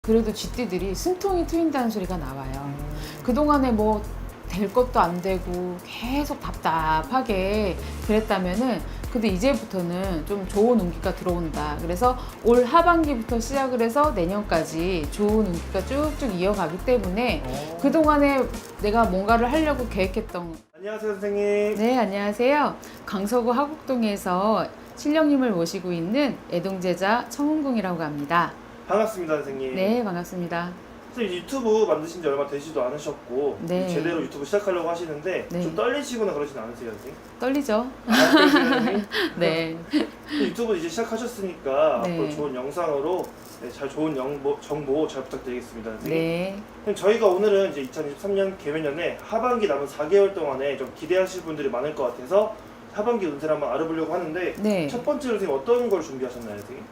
그래도 GT들이 숨통이 트인다는 소리가 나와요. 그동안에 뭐 될 것도 안 되고 계속 답답하게 그랬다면은 근데 이제부터는 좀 좋은 운기가 들어온다. 그래서 올 하반기부터 시작을 해서 내년까지 좋은 운기가 쭉쭉 이어가기 때문에 그동안에 내가 뭔가를 하려고 계획했던. 안녕하세요, 선생님. 네, 안녕하세요. 강서구 하곡동에서 신령님을 모시고 있는 애동제자 청운궁이라고 합니다. 반갑습니다, 선생님. 네, 반갑습니다. 선생님 유튜브 만드신 지 얼마 되지도 않으셨고 네. 제대로 유튜브 시작하려고 하시는데 네. 좀 떨리시거나 그러진 않으세요, 선생님? 떨리죠? 아, 떨리시나요, 선생님? 네. 유튜브 이제 시작하셨으니까 네. 앞으로 좋은 영상으로 잘 좋은 정보 잘 부탁드리겠습니다, 선생님. 네. 선생님, 저희가 오늘은 이제 2023년 개면연에 하반기 남은 4개월 동안에 좀 기대하실 분들이 많을 것 같아서 하반기 운세를 한번 알아보려고 하는데 네. 첫 번째로 선생님 어떤 걸 준비하셨나요, 선생님?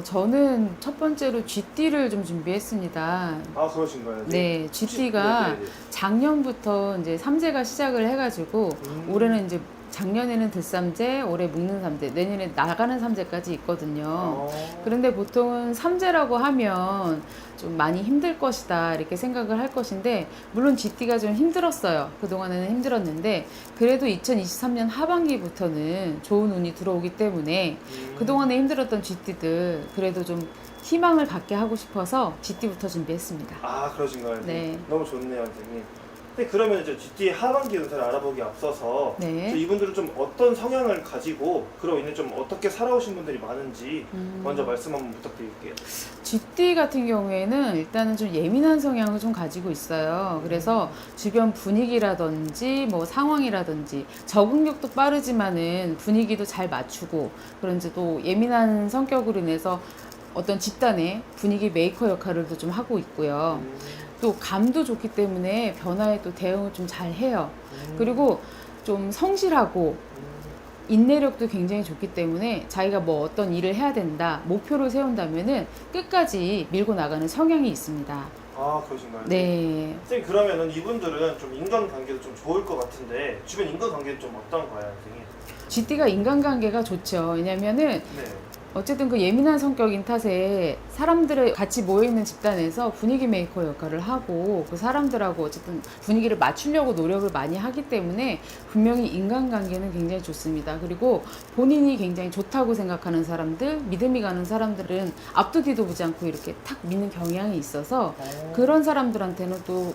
저는 첫 번째로 GT를 좀 준비했습니다. 아, 그러신가요? 네, GT가 네네네. 작년부터 이제 삼재가 시작을 해가지고 올해는 이제 작년에는 들삼재, 올해 묵는 삼재, 내년에 나가는 삼재까지 있거든요. 그런데 보통은 삼재라고 하면 좀 많이 힘들 것이다 이렇게 생각을 할 것인데 물론 GT가 좀 힘들었어요. 그동안에는 힘들었는데 그래도 2023년 하반기부터는 좋은 운이 들어오기 때문에 그동안에 힘들었던 GT들 그래도 좀 희망을 갖게 하고 싶어서 GT부터 준비했습니다. 아, 그러신가요? 네. 너무 좋네요, 선생님. 근데 그러면 이제 GT 하반기 운세를 알아보기 앞서서 네. 이분들은 좀 어떤 성향을 가지고 그로 인해 좀 어떻게 살아오신 분들이 많은지 먼저 말씀 한번 부탁드릴게요. GT 같은 경우에는 일단은 좀 예민한 성향을 좀 가지고 있어요. 그래서 주변 분위기라든지 뭐 상황이라든지 적응력도 빠르지만은 분위기도 잘 맞추고 그런지 또 예민한 성격으로 인해서 어떤 집단의 분위기 메이커 역할을 좀 하고 있고요. 또 감도 좋기 때문에 변화에 또 대응을 좀 잘 해요. 그리고 좀 성실하고 인내력도 굉장히 좋기 때문에 자기가 뭐 어떤 일을 해야 된다, 목표를 세운다면은 끝까지 밀고 나가는 성향이 있습니다. 아, 그러신가요? 네. 선생님, 그러면은 이분들은 좀 인간관계도 좀 좋을 것 같은데 주변 인간관계는 좀 어떤가요, 선생님? GT가 인간관계가 좋죠. 왜냐면은 네. 어쨌든 그 예민한 성격인 탓에 사람들이 같이 모여있는 집단에서 분위기 메이커 역할을 하고 그 사람들하고 어쨌든 분위기를 맞추려고 노력을 많이 하기 때문에 분명히 인간관계는 굉장히 좋습니다. 그리고 본인이 굉장히 좋다고 생각하는 사람들, 믿음이 가는 사람들은 앞도 뒤도 보지 않고 이렇게 탁 믿는 경향이 있어서 그런 사람들한테는 또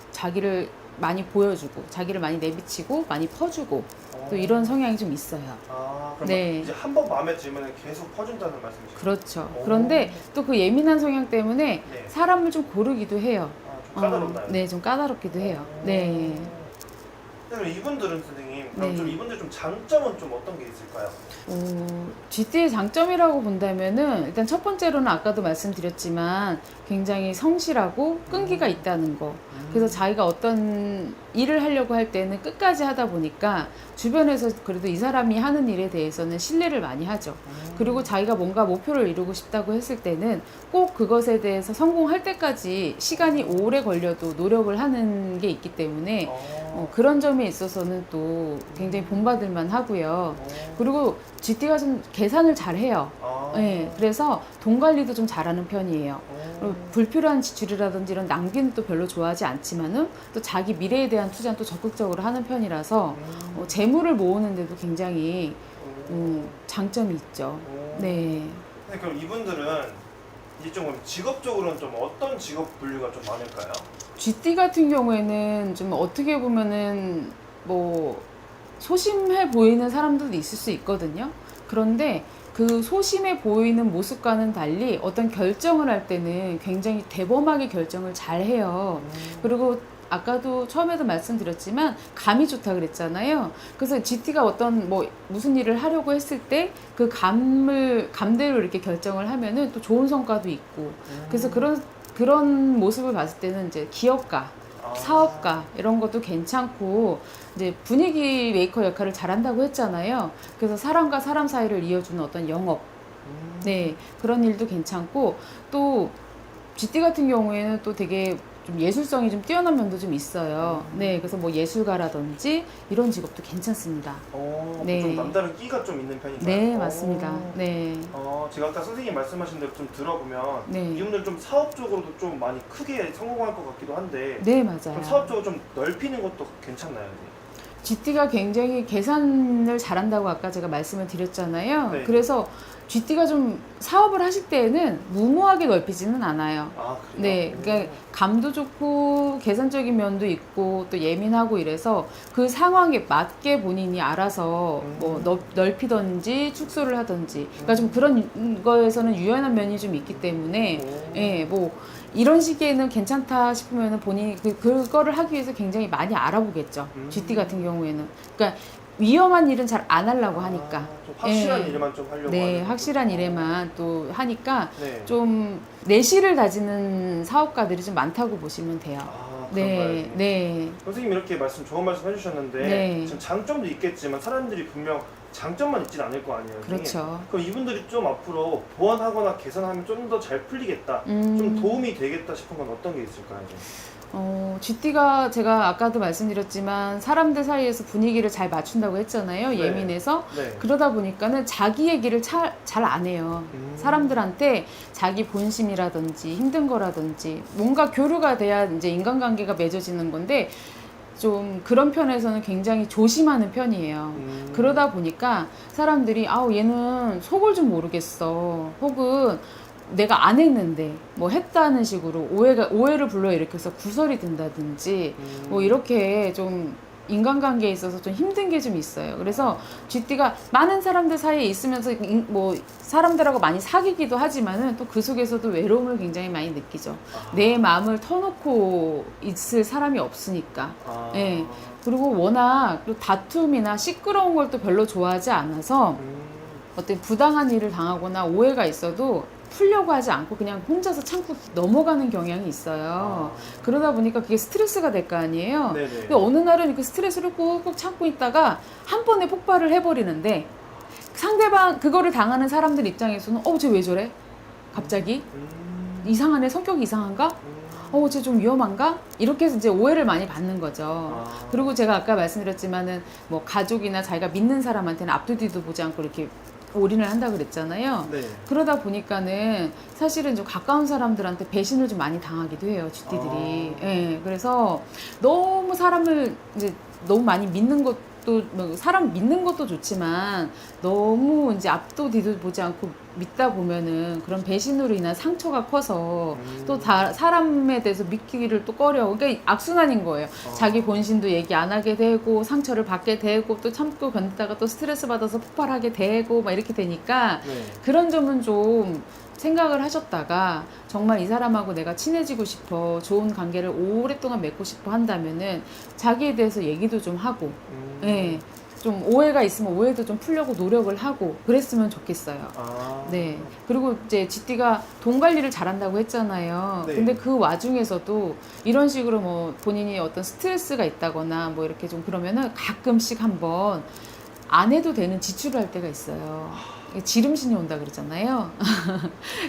자기를 많이 보여주고 자기를 많이 내비치고 많이 퍼주고 또 이런 성향이 좀 있어요. 아, 그럼 네. 이제 한 번 마음에 들면 계속 퍼준다는 말씀이시죠? 그렇죠. 오. 그런데 또 그 예민한 성향 때문에 네. 사람을 좀 고르기도 해요. 아, 좀 까다롭나요? 네, 좀 까다롭기도 해요. 네. 그럼 이분들은 선생님, 그럼 네. 좀 이분들 좀 장점은 좀 어떤 게 있을까요? GT의 장점이라고 본다면은 일단 첫 번째로는 아까도 말씀드렸지만 굉장히 성실하고 끈기가 있다는 거. 그래서 자기가 어떤 일을 하려고 할 때는 끝까지 하다 보니까 주변에서 그래도 이 사람이 하는 일에 대해서는 신뢰를 많이 하죠. 그리고 자기가 뭔가 목표를 이루고 싶다고 했을 때는 꼭 그것에 대해서 성공할 때까지 시간이 오래 걸려도 노력을 하는 게 있기 때문에 그런 점에 있어서는 또 굉장히 본받을만 하고요. 그리고 GT가 좀 계산을 잘 해요. 네, 그래서 돈 관리도 좀 잘하는 편이에요. 불필요한 지출이라든지 이런 낭비는 또 별로 좋아하지 않지만은 또 자기 미래에 대한 투자는 또 적극적으로 하는 편이라서 재물을 모으는데도 굉장히 장점이 있죠. 네. 근데 그럼 이분들은 이제 좀 직업적으로는 좀 어떤 직업 분류가 좀 많을까요? GT 같은 경우에는 좀 어떻게 보면은 뭐 소심해 보이는 사람들도 있을 수 있거든요. 그런데 그 소심해 보이는 모습과는 달리 어떤 결정을 할 때는 굉장히 대범하게 결정을 잘 해요. 그리고 아까도 처음에도 말씀드렸지만 감이 좋다 그랬잖아요. 그래서 GT가 어떤 뭐 무슨 일을 하려고 했을 때 그 감대로 이렇게 결정을 하면은 또 좋은 성과도 있고 그래서 그런 모습을 봤을 때는 이제 기업가, 사업가 이런 것도 괜찮고 이제 분위기 메이커 역할을 잘한다고 했잖아요. 그래서 사람과 사람 사이를 이어주는 어떤 영업, 네 그런 일도 괜찮고 또 GT 같은 경우에는 또 되게 좀 예술성이 좀 뛰어난 면도 좀 있어요. 네, 그래서 뭐 예술가라든지 이런 직업도 괜찮습니다. 네. 좀 남다른 끼가 좀 있는 편인가요? 네, 맞습니다. 네. 제가 아까 선생님 말씀하신 대로 좀 들어보면 네. 이분들 좀 사업적으로도 좀 많이 크게 성공할 것 같기도 한데 네, 맞아요. 좀 사업적으로 좀 넓히는 것도 괜찮나요? GT가 굉장히 계산을 잘한다고 아까 제가 말씀을 드렸잖아요. 네. 그래서 GT가 좀 사업을 하실 때에는 무모하게 넓히지는 않아요. 그래요? 네, 그러니까 감도 좋고 계산적인 면도 있고 또 예민하고 이래서 그 상황에 맞게 본인이 알아서 뭐 넓히든지 축소를 하든지, 그러니까 좀 그런 거에서는 유연한 면이 좀 있기 때문에 예, 뭐 이런 시기에는 괜찮다 싶으면 본인이 그거를 하기 위해서 굉장히 많이 알아보겠죠. GT 같은 경우에는. 그러니까 위험한 일은 잘 안 하려고 하니까. 좀 확실한 예. 일만 좀 하려고 네, 하는 확실한 거죠. 일에만 또 하니까 네. 좀 내실을 다지는 사업가들이 좀 많다고 보시면 돼요. 그런가요? 네, 네. 선생님 이렇게 좋은 말씀 해주셨는데 네. 지금 장점도 있겠지만 사람들이 분명 장점만 있진 않을 거 아니에요. 선생님? 그렇죠. 그럼 이분들이 좀 앞으로 보완하거나 개선하면 좀 더 잘 풀리겠다, 좀 도움이 되겠다 싶은 건 어떤 게 있을까요? GT가 제가 아까도 말씀드렸지만 사람들 사이에서 분위기를 잘 맞춘다고 했잖아요. 네. 예민해서. 네. 그러다 보니까는 자기 얘기를 잘 안 해요. 사람들한테 자기 본심이라든지 힘든 거라든지 뭔가 교류가 돼야 이제 인간관계가 맺어지는 건데 좀 그런 편에서는 굉장히 조심하는 편이에요. 그러다 보니까 사람들이 아우 얘는 속을 좀 모르겠어. 혹은 내가 안 했는데 뭐 했다는 식으로 오해를 불러일으켜서 구설이 된다든지 뭐 이렇게 좀 인간관계에 있어서 좀 힘든 게 좀 있어요. 그래서 GT가 많은 사람들 사이에 있으면서 뭐 사람들하고 많이 사귀기도 하지만은 또 그 속에서도 외로움을 굉장히 많이 느끼죠. 내 마음을 터놓고 있을 사람이 없으니까. 예. 그리고 워낙 또 다툼이나 시끄러운 걸 또 별로 좋아하지 않아서 어떤 부당한 일을 당하거나 오해가 있어도 풀려고 하지 않고 그냥 혼자서 참고 넘어가는 경향이 있어요. 그러다 보니까 그게 스트레스가 될 거 아니에요. 네네. 근데 어느 날은 그 스트레스를 꾹꾹 참고 있다가 한 번에 폭발을 해버리는데 상대방 그거를 당하는 사람들 입장에서는 쟤 왜 저래? 갑자기? 이상하네? 성격이 이상한가? 쟤 좀 위험한가? 이렇게 해서 이제 오해를 많이 받는 거죠. 그리고 제가 아까 말씀드렸지만은 뭐 가족이나 자기가 믿는 사람한테는 앞도 뒤도 보지 않고 이렇게 올인을 한다고 그랬잖아요. 네. 그러다 보니까는 사실은 좀 가까운 사람들한테 배신을 좀 많이 당하기도 해요, GT들이. 예, 그래서 너무 사람을 이제 너무 많이 믿는 것도, 뭐 사람 믿는 것도 좋지만 너무 이제 앞도 뒤도 보지 않고 믿다 보면은 그런 배신으로 인한 상처가 커서 또 사람에 대해서 믿기를 또 꺼려. 그러니까 악순환인 거예요. 자기 본심도 얘기 안 하게 되고 상처를 받게 되고 또 참고 견디다가 또 스트레스 받아서 폭발하게 되고 막 이렇게 되니까 네. 그런 점은 좀 생각을 하셨다가 정말 이 사람하고 내가 친해지고 싶어, 좋은 관계를 오랫동안 맺고 싶어 한다면은 자기에 대해서 얘기도 좀 하고, 예, 좀 오해가 있으면 오해도 좀 풀려고 노력을 하고 그랬으면 좋겠어요. 네. 그리고 이제 GT가 돈 관리를 잘한다고 했잖아요. 네. 근데 그 와중에서도 이런 식으로 뭐 본인이 어떤 스트레스가 있다거나 뭐 이렇게 좀 그러면은 가끔씩 한번 안 해도 되는 지출을 할 때가 있어요. 지름신이 온다 그러잖아요.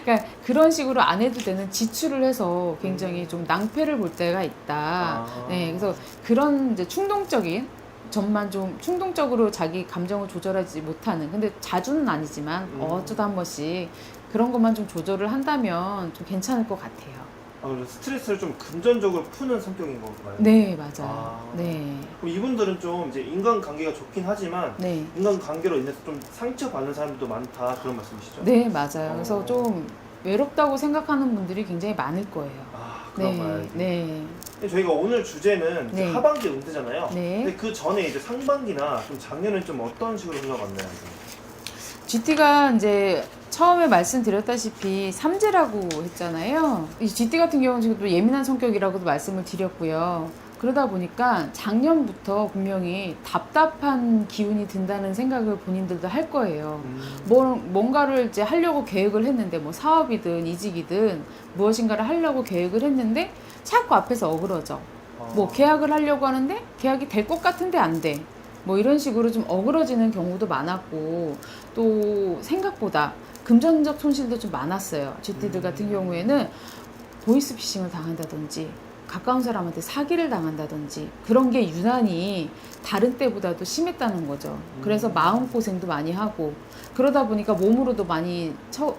그러니까 그런 식으로 안 해도 되는 지출을 해서 굉장히 좀 낭패를 볼 때가 있다. 네, 그래서 그런 이제 충동적인 점만 좀 충동적으로 자기 감정을 조절하지 못하는, 근데 자주는 아니지만 어쩌다 한 번씩 그런 것만 좀 조절을 한다면 좀 괜찮을 것 같아요. 그래서 스트레스를 좀 금전적으로 푸는 성격인 건가요? 네, 맞아요. 네. 그럼 이분들은 좀 이제 인간관계가 좋긴 하지만 네. 인간관계로 인해서 좀 상처받는 사람들도 많다, 그런 말씀이시죠? 네, 맞아요. 그래서 좀 외롭다고 생각하는 분들이 굉장히 많을 거예요. 그런가요? 네. 네. 저희가 오늘 주제는 이제 네. 하반기 운세잖아요. 네. 근데 그 전에 이제 상반기나 좀 작년은 좀 어떤 식으로 흘러갔나요? GT가 이제 처음에 말씀드렸다시피 삼재라고 했잖아요. 이 GT 같은 경우는 지금 또 예민한 성격이라고도 말씀을 드렸고요. 그러다 보니까 작년부터 분명히 답답한 기운이 든다는 생각을 본인들도 할 거예요. 뭔가를 이제 하려고 계획을 했는데 뭐 사업이든 이직이든 무엇인가를 하려고 계획을 했는데 자꾸 앞에서 어그러져. 뭐 계약을 하려고 하는데 계약이 될 것 같은데 안 돼. 뭐 이런 식으로 좀 어그러지는 경우도 많았고 또 생각보다 금전적 손실도 좀 많았어요. GT들 같은 경우에는 보이스피싱을 당한다든지 가까운 사람한테 사기를 당한다든지 그런 게 유난히 다른 때보다도 심했다는 거죠. 그래서 마음고생도 많이 하고 그러다 보니까 몸으로도 많이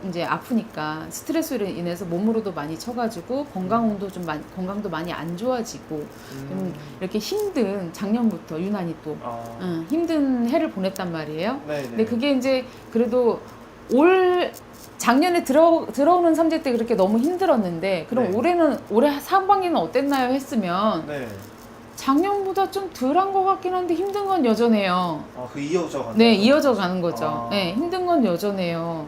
이제 아프니까 스트레스로 인해서 몸으로도 많이 쳐가지고 건강도 많이 안 좋아지고 좀 이렇게 힘든 작년부터 유난히 또 힘든 해를 보냈단 말이에요. 네네. 근데 그게 이제 그래도 작년에 들어오는 삼재 때 그렇게 너무 힘들었는데 그럼 네. 올해 상반기는 어땠나요 했으면 네. 작년보다 좀 덜한 것 같긴 한데 힘든 건 여전해요. 그 이어져 가는 네, 거죠? 이어져 가는 거죠. 네, 힘든 건 여전해요.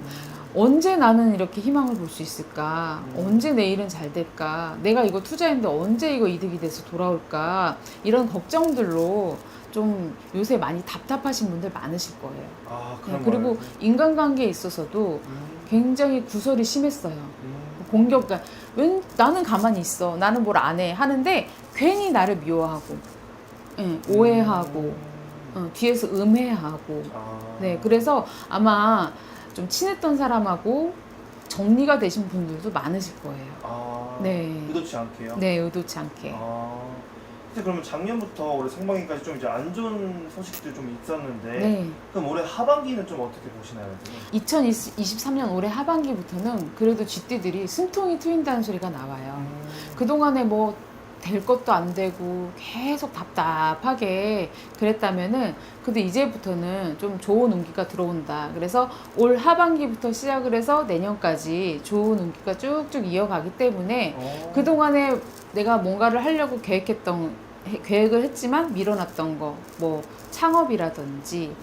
언제 나는 이렇게 희망을 볼 수 있을까? 언제 내일은 잘 될까? 내가 이거 투자했는데 언제 이거 이득이 돼서 돌아올까? 이런 걱정들로 좀 요새 많이 답답하신 분들 많으실 거예요. 그런 그리고 거예요? 인간관계에 있어서도 굉장히 구설이 심했어요. 공격가. 나는 가만히 있어. 나는 뭘 안 해. 하는데 괜히 나를 미워하고, 오해하고, 뒤에서 음해하고. 네, 그래서 아마 좀 친했던 사람하고 정리가 되신 분들도 많으실 거예요. 네. 의도치 않게요? 네, 의도치 않게. 근데 그러면 작년부터 올해 상반기까지 좀 이제 안 좋은 소식들이 좀 있었는데 네. 그럼 올해 하반기는 좀 어떻게 보시나요? 2023년 올해 하반기부터는 그래도 쥐띠들이 숨통이 트인다는 소리가 나와요. 그동안에 뭐 될 것도 안 되고 계속 답답하게 그랬다면은 근데 이제부터는 좀 좋은 운기가 들어온다. 그래서 올 하반기부터 시작을 해서 내년까지 좋은 운기가 쭉쭉 이어가기 때문에 그동안에 내가 뭔가를 하려고 계획을 했지만 밀어놨던 거, 뭐 창업이라든지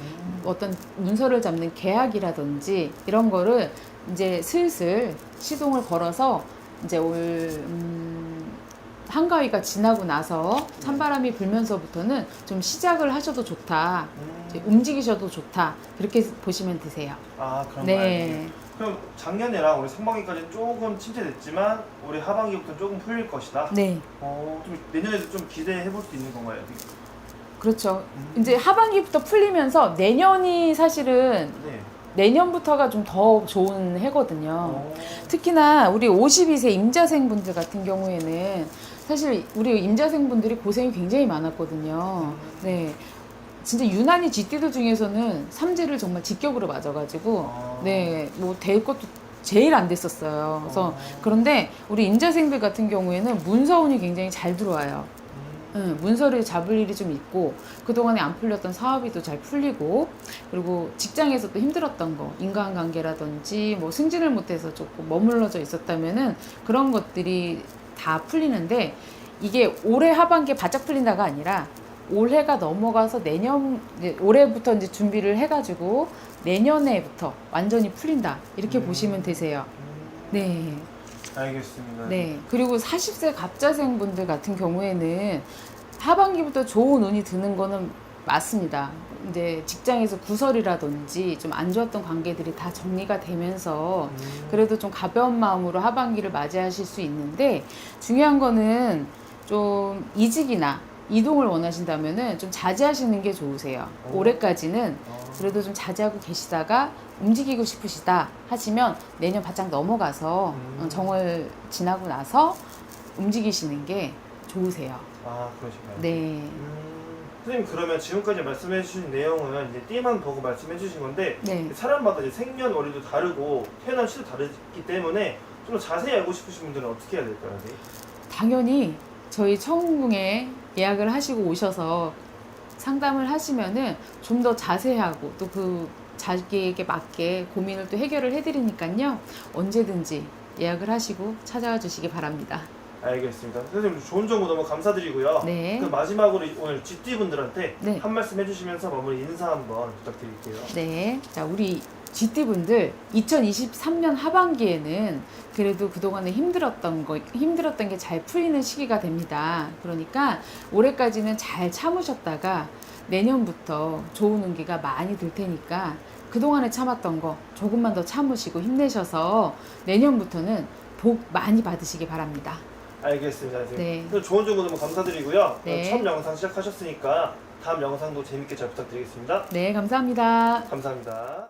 어떤 문서를 잡는 계약이라든지 이런 거를 이제 슬슬 시동을 걸어서 이제 올 한가위가 지나고 나서 찬바람이 불면서부터는 좀 시작을 하셔도 좋다. 이제 움직이셔도 좋다. 그렇게 보시면 되세요. 그런 네. 거예요. 그럼 작년이랑 올해 상반기까지는 조금 침체됐지만 올해 하반기부터는 조금 풀릴 것이다. 네. 좀 내년에도 좀 기대해 볼 수 있는 건가요? 그렇죠. 이제 하반기부터 풀리면서 내년이 사실은 네. 내년부터가 좀 더 좋은 해거든요. 특히나 우리 52세 임자생분들 같은 경우에는 사실 우리 임자생분들이 고생이 굉장히 많았거든요. 네. 진짜 유난히 쥐띠들 중에서는 삼재를 정말 직격으로 맞아가지고, 네, 뭐 될 것도 제일 안 됐었어요. 그래서 그런데 우리 임자생들 같은 경우에는 문서운이 굉장히 잘 들어와요. 문서를 잡을 일이 좀 있고 그동안에 안 풀렸던 사업이 또 잘 풀리고 그리고 직장에서도 힘들었던 거 인간관계라든지 뭐 승진을 못해서 조금 머물러져 있었다면은 그런 것들이 다 풀리는데 이게 올해 하반기에 바짝 풀린다가 아니라 올해가 넘어가서 올해부터 이제 준비를 해가지고 내년에부터 완전히 풀린다 이렇게 보시면 되세요. 네. 알겠습니다. 네. 그리고 40세 갑자생 분들 같은 경우에는 하반기부터 좋은 운이 드는 거는 맞습니다. 이제 직장에서 구설이라든지 좀 안 좋았던 관계들이 다 정리가 되면서 그래도 좀 가벼운 마음으로 하반기를 맞이하실 수 있는데 중요한 거는 좀 이직이나 이동을 원하신다면은 좀 자제하시는 게 좋으세요. 올해까지는 그래도 좀 자제하고 계시다가 움직이고 싶으시다 하시면 내년 바짝 넘어가서 정월 지나고 나서 움직이시는 게 좋으세요. 그러신가요? 네. 선생님 그러면 지금까지 말씀해 주신 내용은 이제 띠만 보고 말씀해 주신 건데 네. 사람마다 이제 생년월일도 다르고 태어난 시도 다르기 때문에 좀 더 자세히 알고 싶으신 분들은 어떻게 해야 될까요? 네? 당연히 저희 청궁에 예약을 하시고 오셔서 상담을 하시면은 좀 더 자세하고 또 그 자기에게 맞게 고민을 또 해결을 해드리니까요. 언제든지 예약을 하시고 찾아와 주시기 바랍니다. 알겠습니다. 선생님 좋은 정보 너무 감사드리고요. 네. 그 마지막으로 오늘 쥐띠분들한테 네. 한 말씀 해주시면서 마무리 인사 한번 부탁드릴게요. 네. 자, 우리 쥐띠분들 2023년 하반기에는 그래도 그동안에 힘들었던 게 잘 풀리는 시기가 됩니다. 그러니까 올해까지는 잘 참으셨다가 내년부터 좋은 운기가 많이 들 테니까 그동안에 참았던 거 조금만 더 참으시고 힘내셔서 내년부터는 복 많이 받으시기 바랍니다. 알겠습니다. 선생님. 네. 좋은 정보 너무 감사드리고요. 네. 처음 영상 시작하셨으니까 다음 영상도 재밌게 잘 부탁드리겠습니다. 네, 감사합니다. 감사합니다.